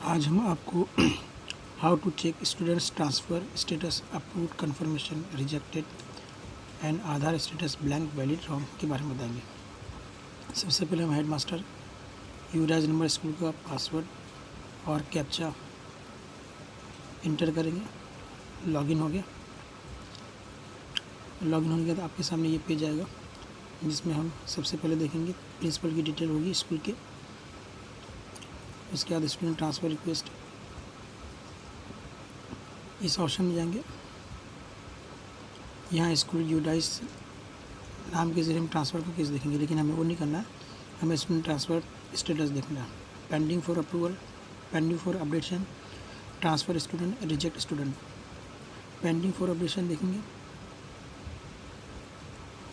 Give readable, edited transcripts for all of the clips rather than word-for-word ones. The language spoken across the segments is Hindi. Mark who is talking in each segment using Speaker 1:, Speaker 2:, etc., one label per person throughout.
Speaker 1: आज हम आपको how to check students transfer status approved confirmation rejected and Aadhaar status blank valid wrong के बारे में बताएंगे। सबसे पहले हम हेड मास्टर युवराज नंबर स्कूल का पासवर्ड और कैप्चा इंटर करेंगे। लॉगिन हो गया। लॉगिन होने के बाद आपके सामने ये पेज आएगा जिसमें हम सबसे पहले देखेंगे प्रिंसिपल की डिटेल होगी स्कूल के। उसके बाद स्टूडेंट ट्रांसफ़र रिक्वेस्ट, इस ऑप्शन में जाएंगे। यहाँ स्कूल यूडाइस नाम के जरिए हम ट्रांसफ़र का केस देखेंगे, लेकिन हमें वो नहीं करना है। हमें स्टूडेंट ट्रांसफ़र स्टेटस देखना है। Pending for approval, pending for updation, transfer student, reject student. Pending for updation देखेंगे।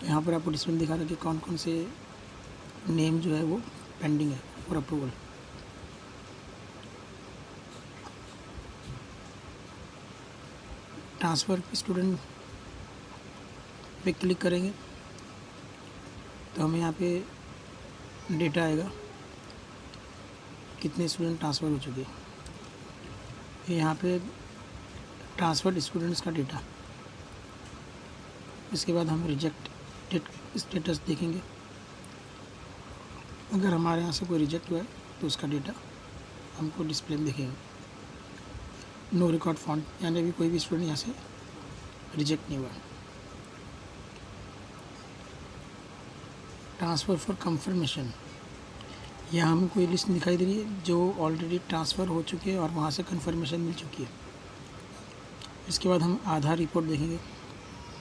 Speaker 1: यहाँ पर आपको डिस्प्ले दिखा रहा है कि कौन कौन से नेम जो है वो पेंडिंग है फॉर अप्रूवल। ट्रांसफ़र स्टूडेंट पे क्लिक करेंगे तो हमें यहाँ पे डेटा आएगा कितने स्टूडेंट ट्रांसफ़र हो चुके हैं। यहाँ पे ट्रांसफ़र्ड स्टूडेंट्स का डेटा। इसके बाद हम रिजेक्टेड स्टेटस देखेंगे। अगर हमारे यहाँ से कोई रिजेक्ट हुआ है तो उसका डेटा हमको डिस्प्ले में दिखेगा। नो रिकॉर्ड फाउंड, यानी अभी कोई भी स्टूडेंट यहाँ से रिजेक्ट नहीं हुआ। ट्रांसफ़र फॉर कंफर्मेशन, यहाँ हमें कोई लिस्ट दिखाई दे रही है जो ऑलरेडी ट्रांसफ़र हो चुके हैं और वहाँ से कंफर्मेशन मिल चुकी है। इसके बाद हम आधार रिपोर्ट देखेंगे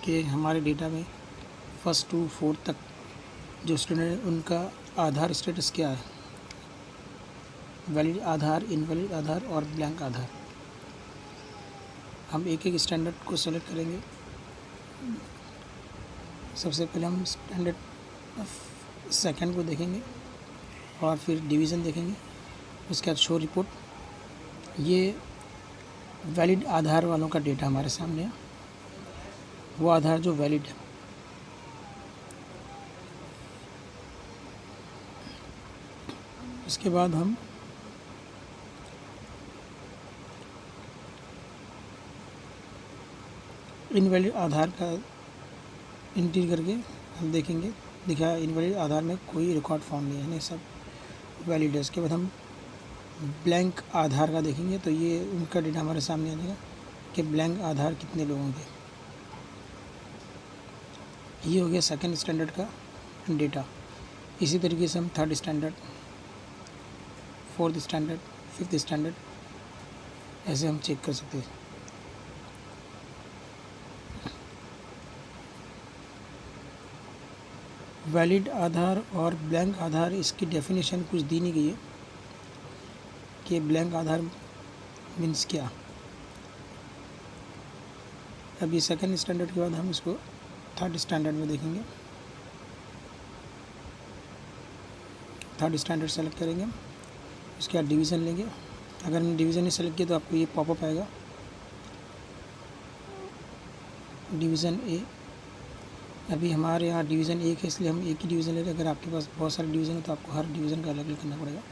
Speaker 1: कि हमारे डेटा में 1st to 4th तक जो स्टूडेंट है उनका आधार स्टेटस क्या है। वैलिड आधार, इनवैलिड आधार और ब्लैंक आधार। हम एक एक स्टैंडर्ड को सेलेक्ट करेंगे। सबसे पहले हम स्टैंडर्ड सेकंड को देखेंगे और फिर डिवीज़न देखेंगे। उसके बाद शो रिपोर्ट। ये वैलिड आधार वालों का डेटा हमारे सामने है, वो आधार जो वैलिड है। उसके बाद हम इनवैलिड आधार का एंट्री करके हम देखेंगे, दिखा इनवैलिड आधार में कोई रिकॉर्ड फाउंड नहीं है, यानी सब वैलिड है। उसके बाद हम ब्लैंक आधार का देखेंगे तो ये उनका डेटा हमारे सामने आ जाएगा कि ब्लैंक आधार कितने लोगों के। ये हो गया सेकंड स्टैंडर्ड का डेटा। इसी तरीके से हम 3rd standard, 4th standard, 5th standard ऐसे हम चेक कर सकते हैं। वैलिड आधार और ब्लैंक आधार, इसकी डेफिनेशन कुछ दी नहीं गई है कि ब्लैंक आधार मीन्स क्या। अभी सेकंड स्टैंडर्ड के बाद हम इसको 3rd स्टैंडर्ड में देखेंगे। 3rd स्टैंडर्ड सेलेक्ट करेंगे। उसके बाद डिवीज़न लेंगे। अगर हमने डिवीज़न नहीं सेलेक्ट किया तो आपको ये पॉपअप आएगा, डिवीज़न ए। अभी हमारे यहाँ डिवीज़न 1 है इसलिए हम एक ही डिवीज़न ले रहे हैं। अगर आपके पास बहुत सारे डिवीज़न है तो आपको हर डिवीज़न का अलग अलग करना पड़ेगा।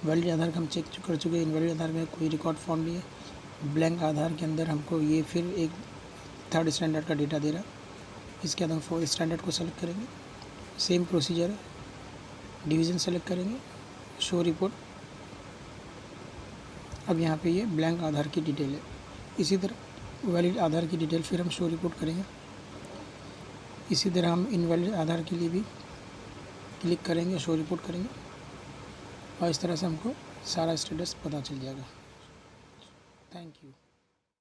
Speaker 1: वैलिड आधार का हम चेक कर चुके हैं। इनवैलिड आधार में कोई रिकॉर्ड फाउंड नहीं है। ब्लैंक आधार के अंदर हमको ये फिर एक 3rd स्टैंडर्ड का डेटा दे रहा है। इसके बाद हम 4th स्टैंडर्ड को सेलेक्ट करेंगे। सेम प्रोसीजर है। डिवीज़न सेलेक्ट करेंगे, शो रिपोर्ट। अब यहाँ पे ये ब्लैंक आधार की डिटेल है। इसी तरह वैलिड आधार की डिटेल फिर हम शो रिपोर्ट करेंगे। इसी तरह हम इनवैलिड आधार के लिए भी क्लिक करेंगे, शो रिपोर्ट करेंगे और इस तरह से हमको सारा स्टेटस पता चल जाएगा। Thank you.